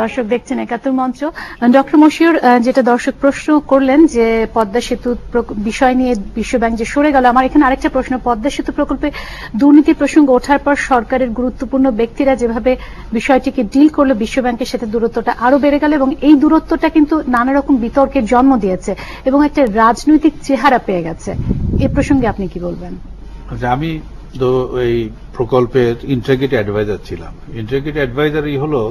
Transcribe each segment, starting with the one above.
দর্শক দেখছেন একাত্তর মঞ্চ। ডক্টর মশিউর, যেটা দর্শক প্রশ্ন করলেন যে পদ্মা সেতু বিষয় নিয়ে বিশ্বব্যাংক যে সরে গেল, আমার এখানে আরেকটা প্রশ্ন, পদ্মা সেতু প্রকল্পে দুর্নীতি প্রসঙ্গ ওঠার পর সরকারের গুরুত্বপূর্ণ ব্যক্তিরা যেভাবে বিষয়টিকে ডিল করলো, বিশ্বব্যাংকের সাথে দূরত্বটা আরো বেড়ে গেল এবং এই দূরত্বটা কিন্তু নানা রকম বিতর্কের জন্ম দিয়েছে এবং একটা রাজনৈতিক চেহারা পেয়ে গেছে। এ প্রসঙ্গে আপনি কি বলবেন? আমি তো এই প্রকল্পের ইন্টিগ্রিটি অ্যাডভাইজার ছিলাম। ইন্টিগ্রিটি অ্যাডভাইজারই হলো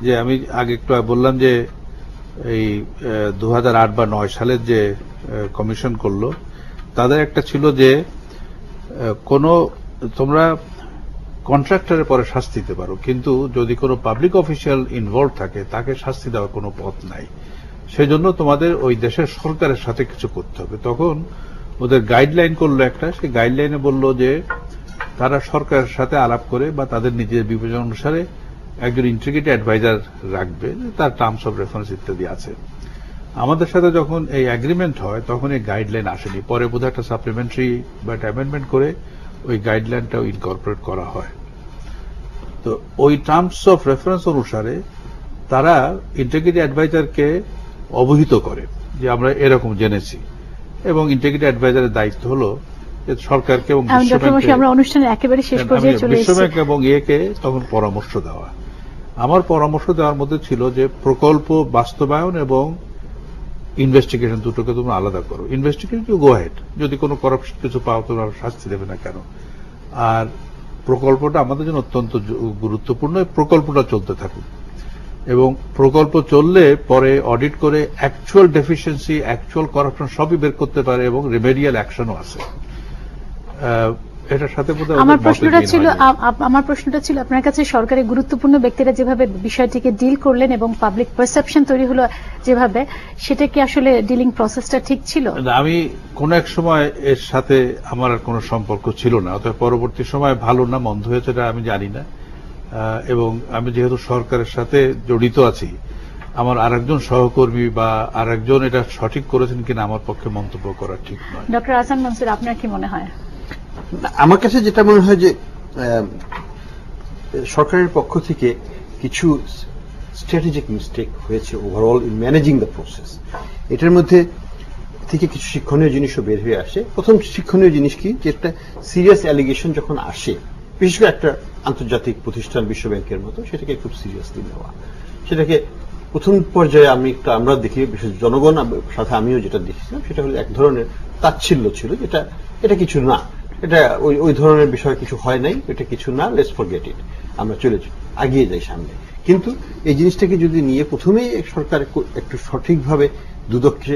যে আমি আগে একটু বললাম যে এই 2008 বা 9 সালের যে কমিশন করলো, তাদের একটা ছিল যে তোমরা কন্ট্রাক্টরের পরে শাস্তি দিতে পারো, কিন্তু যদি কোনো পাবলিক অফিসিয়াল ইনভলভ থাকে তাকে শাস্তি দেওয়ার কোনো পথ নাই। সেই জন্য তোমাদের ওই দেশের সরকারের সাথে কিছু করতে হবে। তখন ওদের গাইডলাইন করলো একটা, সেই গাইডলাইনে বললো যে তারা সরকারের সাথে আলাপ করে বা তাদের নিজের বিবেচনা অনুসারে একজন ইন্টিগ্রিটি অ্যাডভাইজার রাখবে, তার টার্মস অফ রেফারেন্স ইত্যাদি আছে। আমাদের সাথে যখন এই এগ্রিমেন্ট হয় তখন এই গাইডলাইন আসেনি, পরে বোধহয় একটা সাপ্লিমেন্টারি বা একটা অ্যামেন্ডমেন্ট করে ওই গাইডলাইনটাও ইনকর্পোরেট করা হয়। তো ওই টার্মস অফ রেফারেন্স অনুসারে তারা ইন্টিগ্রিটি অ্যাডভাইজারকে অবহিত করে যে আমরা এরকম জেনেছি, এবং ইন্টিগ্রিটি অ্যাডভাইজারের দায়িত্ব হলো সরকারকে এবং বিশ্বব্যাংক এবং ইয়েকে তখন পরামর্শ দেওয়া। আমার পরামর্শ দেওয়ার মধ্যে ছিল যে প্রকল্প বাস্তবায়ন এবং ইনভেস্টিগেশন দুটোকে তোমরা আলাদা করো। ইনভেস্টিগেশন ইউ গো হেড, যদি কোনো করাপশন কিছু পাও তোমরা শাস্তি দেবে না কেন। আর প্রকল্পটা আমাদের জন্য অত্যন্ত গুরুত্বপূর্ণ, প্রকল্পটা চলতে থাকুক এবং প্রকল্প চললে পরে অডিট করে অ্যাকচুয়াল ডেফিসিয়েন্সি, অ্যাকচুয়াল করাপশন সবই বের করতে পারে এবং রিমেডিয়াল অ্যাকশনও আছে। এটার সাথে আমার প্রশ্নটা ছিল আপনার কাছে সরকারের গুরুত্বপূর্ণ ব্যক্তিরা যেভাবে বিষয়টিকে ডিল করলেন এবং পাবলিক পারসেপশন তৈরি হলো যেভাবে, সেটা কি আসলে ডিলিং প্রসেসটা ঠিক ছিল? আমি কোন এক সময় এর সাথে আমার আর কোনো সম্পর্ক ছিল না, অর্থাৎ পরবর্তী সময় ভালো না মন্দ হয়েছে এটা আমি জানি না। এবং আমি যেহেতু সরকারের সাথে জড়িত আছি, আমার আরেকজন সহকর্মী বা আরেকজন এটা সঠিক করেছেন কিনা আমার পক্ষে মন্তব্য করা ঠিক নয়। ডক্টর আহসান মনসুর, আপনার কি মনে হয়? আমার কাছে যেটা মনে হয় যে সরকারের পক্ষ থেকে কিছু স্ট্র্যাটেজিক মিস্টেক হয়েছে overall in managing the process. এটার মধ্যে থেকে কিছু শিক্ষণীয় জিনিসও বের হয়ে আসে। প্রথম শিক্ষণীয় জিনিস কি, যে একটা সিরিয়াস অ্যালিগেশন যখন আসে, বিশেষ করে একটা আন্তর্জাতিক প্রতিষ্ঠান বিশ্বব্যাংকের মতো, সেটাকে খুব সিরিয়াসলি নেওয়া। সেটাকে প্রথম পর্যায়ে আমরা দেখি, বিশেষ জনগণ সাথে আমিও যেটা দেখছিলাম, সেটা হলো এক ধরনের তাচ্ছিল্য ছিল, এটা কিছু না, এটা ওই ধরনের বিষয় কিছু হয় নাই, এটা কিছু না, লেটস ফরগেট ইট, আমরা চলে আগিয়ে যাই সামনে। কিন্তু এই জিনিসটাকে যদি নিয়ে প্রথমেই সরকার একটু সঠিকভাবে দুদককে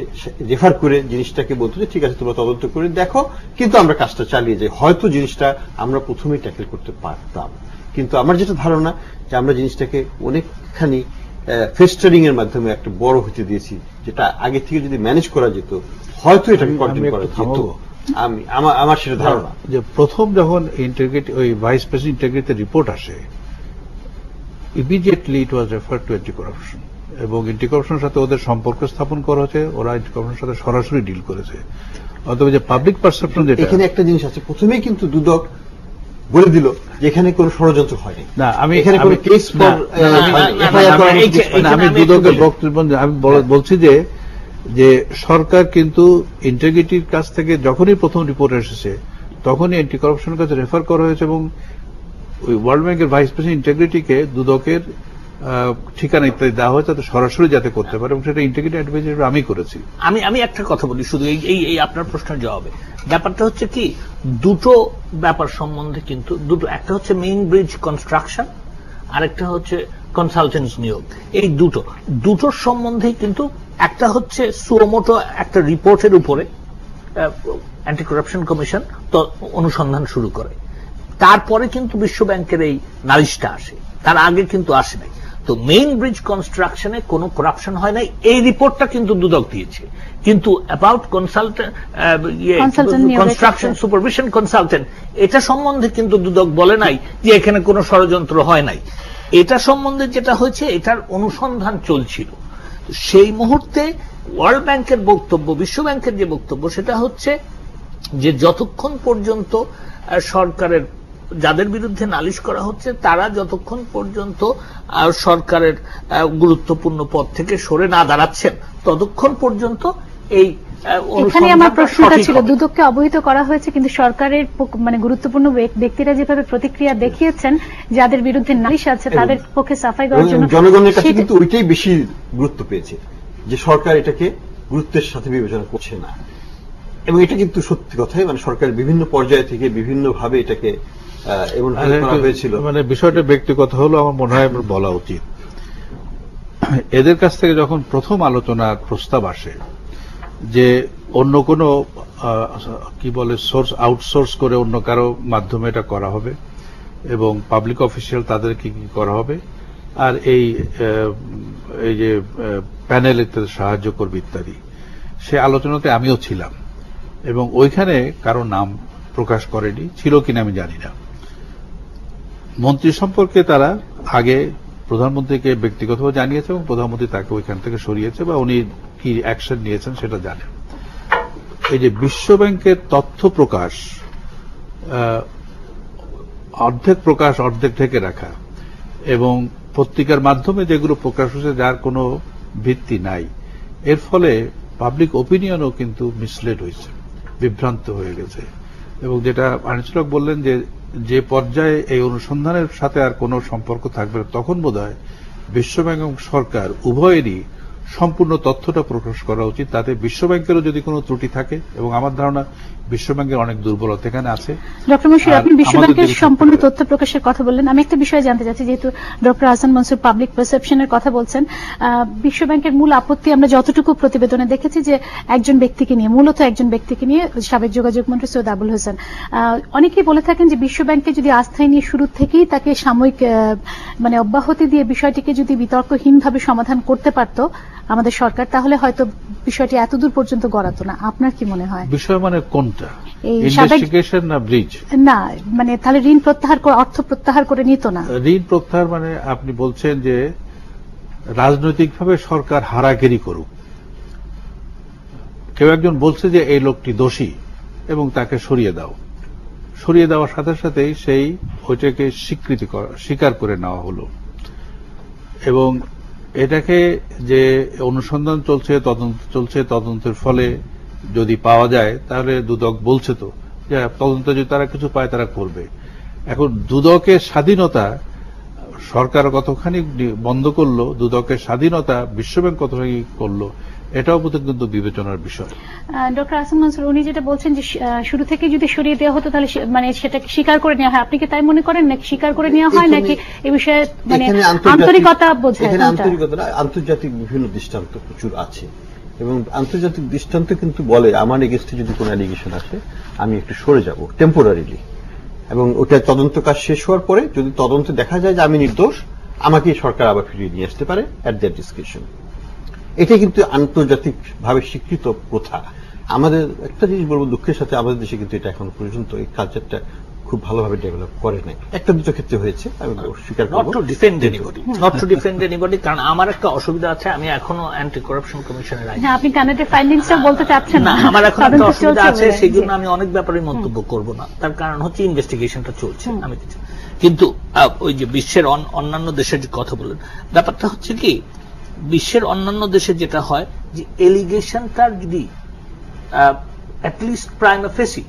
রেফার করে জিনিসটাকে বলতো যে ঠিক আছে তোমরা তদন্ত করে দেখো, কিন্তু আমরা কাজটা চালিয়ে যাই, হয়তো জিনিসটা আমরা প্রথমেই ট্যাকেল করতে পারতাম। কিন্তু আমার যেটা ধারণা যে আমরা জিনিসটাকে অনেকখানি ফেস্টারিং এর মাধ্যমে একটা বড় হতে দিয়েছি, যেটা আগে থেকে যদি ম্যানেজ করা যেত হয়তো এটাকে কন্টিনিউ করা যেত। আমার সেটা ধারণা যে প্রথম যখন ইন্টিগ্রিটি ওই ভাইস প্রেসিডেন্ট ইন্টিগ্রিটি রিপোর্ট আসে, immediately it was referred to anti corruption, এবং অ্যান্টি করাপশনের সাথে ওদের সম্পর্ক স্থাপন করা হয়েছে, ওরা অ্যান্টি করাপশনের সাথে সরাসরি ডিল করেছে। অথবা যে পাবলিক পারসেপশন, যেটা এখানে একটা জিনিস আছে, প্রথমেই কিন্তু দুদক বলে দিল যে এখানে কোনো ষড়যন্ত্র হয়নি। না, আমি এখানে কোনো কেস ফর আমি দুদকের বক্তব্য আমি বলছি যে সরকার কিন্তু ইন্টিগ্রিটির কাছ থেকে যখনই প্রথম রিপোর্ট এসেছে তখনই অ্যান্টি করাপশনের কাছে রেফার করা হয়েছে, এবং ওই ওয়ার্ল্ড ব্যাংকের ভাইস প্রেসিডেন্ট ইন্টিগ্রিটিকে দুদকের ঠিকানা ইত্যাদি দেওয়া হয় যাতে সরাসরি যাতে করতে পারে, এবং সেটা ইন্টিগ্রিটি অ্যাডভাইজার আমি করেছি। আমি একটা কথা বলি শুধু এই আপনার প্রশ্নের জবাবে। ব্যাপারটা হচ্ছে কি, দুটো ব্যাপার সম্বন্ধে কিন্তু একটা হচ্ছে মেইন ব্রিজ কনস্ট্রাকশন, আরেকটা হচ্ছে কনসালটেন্টস নিয়োগ। এই দুটোর সম্বন্ধে কিন্তু একটা হচ্ছে সুমোটো একটা রিপোর্টের উপরে অ্যান্টি করাপশন কমিশন তো অনুসন্ধান শুরু করে, তারপরে কিন্তু বিশ্বব্যাংকের এই নালিশটা আসে, তার আগে কিন্তু আসে নাই। তো মেইন ব্রিজ কনস্ট্রাকশনে কোনো করাপশন হয় নাই, এই রিপোর্টটা কিন্তু দুদক দিয়েছে। কিন্তু অ্যাবাউট কনস্ট্রাকশন সুপারভিশন কনসালটেন্ট, এটা সম্বন্ধে কিন্তু দুদক বলে নাই যে এখানে কোনো ষড়যন্ত্র হয় নাই। এটা সম্বন্ধে যেটা হয়েছে এটার অনুসন্ধান চলছিল। সেই মুহূর্তে ওয়ার্ল্ড ব্যাংকের বক্তব্য, বিশ্বব্যাংকের যে বক্তব্য, সেটা হচ্ছে যে যতক্ষণ পর্যন্ত সরকারের যাদের বিরুদ্ধে নালিশ করা হচ্ছে তারা যতক্ষণ পর্যন্ত সরকারের গুরুত্বপূর্ণ পদ থেকে সরে না দাঁড়াচ্ছেন ততক্ষণ পর্যন্ত এই এখানে আমার প্রশ্নটা ছিল, দুদককে অবহিত করা হয়েছে কিন্তু সরকারের মানে গুরুত্বপূর্ণ ব্যক্তিরা যেভাবে প্রতিক্রিয়া দেখিয়েছেন যাদের বিরুদ্ধে নালিশ আছে তাদের পক্ষে সাফাই করার জন্য জনগণের কাছে কিন্তু ওইটাই বেশি গুরুত্ব পেয়েছে যে সরকার এটাকে গুরুত্বের সাথে বিবেচনা করছে না। এবং এটা কিন্তু সত্যি কথাই, মানে সরকার বিভিন্ন পর্যায় থেকে বিভিন্ন ভাবে এটাকে এমন করা হয়েছিল। মানে বিষয়টা ব্যক্তিগত হলো আমার মনে হয় বলা উচিত। এদের কাছ থেকে যখন প্রথম আলোচনার প্রস্তাব আসে যে অন্য কোনো কি বলে সোর্স আউটসোর্স করে অন্য কারো মাধ্যমে এটা করা হবে এবং পাবলিক অফিসিয়াল তাদেরকে কি করা হবে আর এই যে প্যানেল ইত্যাদি সাহায্য করবে ইত্যাদি, সে আলোচনাতে আমিও ছিলাম এবং ওইখানে কারো নাম প্রকাশ করেনি, ছিল কিনা আমি জানি না। মন্ত্রী সম্পর্কে তারা আগে প্রধানমন্ত্রীকে ব্যক্তিগতভাবে জানিয়েছে এবং প্রধানমন্ত্রী তাকে ওইখান থেকে সরিয়েছে বা উনি কি অ্যাকশন নিয়েছেন সেটা জানেন। এই যে বিশ্বব্যাংকের তথ্য প্রকাশ, অর্ধেক প্রকাশ অর্ধেক ঢেকে রাখা এবং পত্রিকার মাধ্যমে যেগুলো প্রকাশ হচ্ছে যার কোনো ভিত্তি নাই, এর ফলে পাবলিক ওপিনিয়নও কিন্তু মিসলেড হয়েছে, বিভ্রান্ত হয়ে গেছে। এবং যেটা আইনশৃঙ্খলা বললেন যে পর্যায়ে এই অনুসন্ধানের সাথে আর কোনো সম্পর্ক থাকবে না, তখন বোধহয় বিশ্বব্যাংক এবং সরকার উভয়েরই সম্পূর্ণ তথ্যটা প্রকাশ করা উচিত। তাতে বিশ্বব্যাংকেরও যদি কোনো ত্রুটি থাকে, এবং আমার ধারণা বিশ্বব্যাংকের অনেক দুর্বলতা এখানে আছে। ডক্টর মশিউর, আপনি বিশ্বব্যাংকের সম্পূর্ণ তথ্য প্রকাশের কথা বললেন, আমি একটা বিষয় জানতে চাচ্ছি, যেহেতু ডক্টর আহসান মনসুর পাবলিক পারসেপশনের কথা বলছেন, বিশ্বব্যাংকের মূল আপত্তি আমরা যতটুকু প্রতিবেদনে দেখেছি যে একজন ব্যক্তিকে নিয়ে, মূলত একজন ব্যক্তিকে নিয়ে, সাবেক যোগাযোগ মন্ত্রী সৈয়দ আবুল হোসেন। অনেকেই বলে থাকেন যে বিশ্বব্যাংকে যদি আস্থায় নিয়ে শুরু থেকেই তাকে সাময়িক মানে অব্যাহতি দিয়ে বিষয়টিকে যদি বিতর্কহীনভাবে সমাধান করতে পারত আমাদের সরকার, তাহলে হয়তো বিষয়টি এতদূর পর্যন্ত গড়াতো না। আপনার কি মনে হয়? বিষয় মানে কোনটা, ইনভেস্টিগেশন না ব্রিজ? না, মানে তাহলে ঋণ প্রত্যাহার করে, অর্থ প্রত্যাহার করে নিত না। ঋণ প্রত্যাহার মানে আপনি বলছেন যে রাজনৈতিকভাবে সরকার হারাগিরি করুক। কেউ একজন বলছে যে এই লোকটি দোষী এবং তাকে সরিয়ে দাও, সরিয়ে দেওয়ার সাথে সাথেই সেই ওইটাকে স্বীকার করে নেওয়া হলো এবং এটাকে যে অনুসন্ধান চলছে, তদন্ত চলছে, তদন্তের ফলে যদি পাওয়া যায় তাহলে দুদক বলছে তো যে তদন্তে যদি তারা কিছু পায় তারা করবে। এখন দুদকের স্বাধীনতা সরকার কতখানি বন্ধ করলো, দুদকের স্বাধীনতা বিশ্বব্যাংক কতখানি করলো, এটাও বোধহয় কিন্তু বিবেচনার বিষয়। ডক্টর আহসান মনসুর, উনি যেটা বলছেন যে শুরু থেকে যদি সরিয়ে দেওয়া হতো তাহলে মানে সেটাকে স্বীকার করে নেওয়া হয়, আপনি কি তাই মনে করেন নাকি স্বীকার করে নেওয়া হয় নাকি এই বিষয়ে মানে আন্তরিকতা বোঝায়? আন্তরিকতা না, আন্তর্জাতিক বিভিন্ন দৃষ্টান্ত প্রচুর আছে এবং আন্তর্জাতিক দৃষ্টান্ত কিন্তু বলে আমার এগেইনস্টে যদি কোনো অ্যালিগেশন আসে আমি একটু সরে যাব টেম্পোরারিলি, এবং ওটা তদন্ত কাজ শেষ হওয়ার পরে যদি তদন্তে দেখা যায় যে আমি নির্দোষ, আমাকে সরকার আবার ফিরিয়ে নিয়ে আসতে পারে অ্যাট দেয়ার ডিসক্রিপশন। এটা কিন্তু আন্তর্জাতিক ভাবে স্বীকৃত প্রথা। আমাদের একটা জিনিস বলবো, দুঃখের সাথে আমাদের দেশে কিন্তু এটা এখনো পর্যন্ত এই কালচারটা খুব ভালোভাবে ডেভেলপ করে নাই। একটা দুটো ক্ষেত্রে হয়েছে, আমি স্বীকার করব, নট টু ডিফেন্ড এনিবডি, কারণ আমার একটা অসুবিধা আছে, আমি এখনো অ্যান্টি কারাপশন কমিশনের আইন। হ্যাঁ, আপনি কানাডার ফাইন্ডিংসটা বলতে চাচ্ছেন না? আমার এখন একটা অসুবিধা আছে, সেই জন্য আমি অনেক ব্যাপারে মন্তব্য করব না। তার কারণ হচ্ছে ইনভেস্টিগেশনটা চলছে। আমি কিন্তু ওই যে বিশ্বের অন্যান্য দেশের যে কথা বললেন, ব্যাপারটা হচ্ছে কি, বিশ্বের অন্যান্য দেশে যেটা হয় যে এলিগেশনটার যদি অ্যাটলিস্ট প্রাইমা ফেসি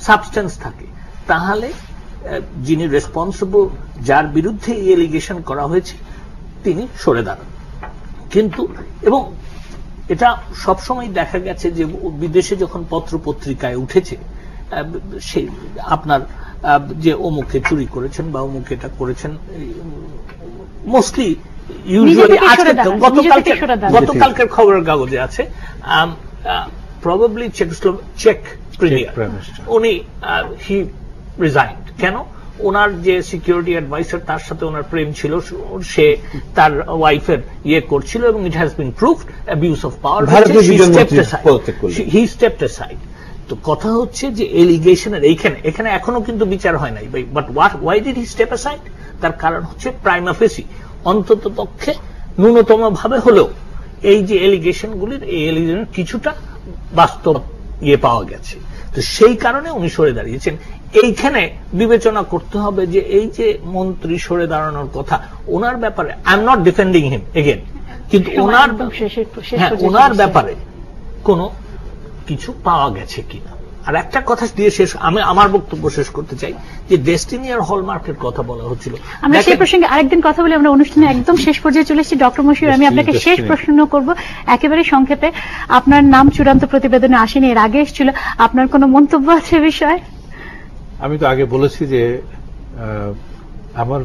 সাবস্টেন্স থাকে তাহলে যিনি রেসপন্সিবল, যার বিরুদ্ধে এই এলিগেশন করা হয়েছে, তিনি সরে দাঁড়ান। কিন্তু এবং এটা সবসময় দেখা গেছে যে বিদেশে যখন পত্র পত্রিকায় উঠেছে সেই আপনার যে অমুকে চুরি করেছেন বা অমুকে এটা করেছেন, মোস্টলি ইউজুয়ালি গতকালকের খবরের কাগজে আছে প্রবাবলি চেক প্রিমিয়ার, উনি হি রিজাইন্ড। কেন? ওনার যে সিকিউরিটি অ্যাডভাইসার তার সাথে ওনার প্রেম ছিল, সে তার ওয়াইফের ইয়ে করছিল এবং it has been proved abuse of power, he stepped aside. তো কথা হচ্ছে যে এলিগেশনের এখানে এখনো কিন্তু বিচার হয় নাই, but why did he step aside? তার কারণ হচ্ছে প্রাইমা ফেসি অন্তত পক্ষে ন্যূনতম ভাবে হলেও এই যে এলিগেশনগুলির, এই এলিগেশন কিছুটা বাস্তব ইয়ে পাওয়া গেছে। তো সেই কারণে উনি সরে দাঁড়িয়েছেন। এইখানে বিবেচনা করতে হবে যে এই যে মন্ত্রী সরে দাঁড়ানোর কথা, ওনার ব্যাপারে I am not defending him again, কিন্তু ওনার ব্যাপারে কোনো কিছু পাওয়া গেছে কিনা। আর একটা কথা দিয়ে শেষ, আমি আমার বক্তব্য শেষ করতে চাই যে ডেস্টিনি আর হলমার্কের কথা বলা হচ্ছিল, আমরা সেই প্রসঙ্গে আরেকদিন কথা বলি। আমরা অনুষ্ঠানে একদম শেষ পর্যায়ে চলে এসেছি। ডক্টর মশিউর, আমি আপনাকে শেষ প্রশ্ন করব একেবারে সংক্ষেপে। আপনার নাম চূড়ান্ত প্রতিবেদনে আসেনি, এর আগে এসেছিল, আপনার কোনো মন্তব্য আছে বিষয়ে? আমি তো আগে বলেছি যে আমার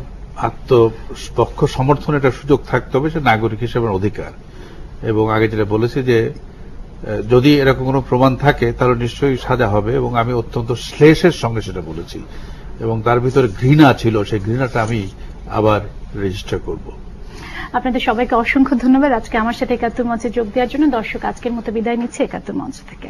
আত্মপক্ষ সমর্থনের একটা সুযোগ থাকতে হবে, সে নাগরিক হিসেবে অধিকার। এবং আগে যেটা বলেছি যে যদি এরকম কোনো প্রমাণ থাকে তাহলে নিশ্চয়ই সাজা হবে, এবং আমি অত্যন্ত শ্লেষের সঙ্গে সেটা বলেছি, এবং তার ভিতরে ঘৃণা ছিল, সেই ঘৃণাটা আমি আবার রেজিস্টার করব। আপনাদের সবাইকে অসংখ্য ধন্যবাদ আজকে আমার সাথে একাত্তর মঞ্চে যোগ দেওয়ার জন্য। দর্শক, আজকের মতো বিদায় নিচ্ছে একাত্তর মঞ্চ থেকে।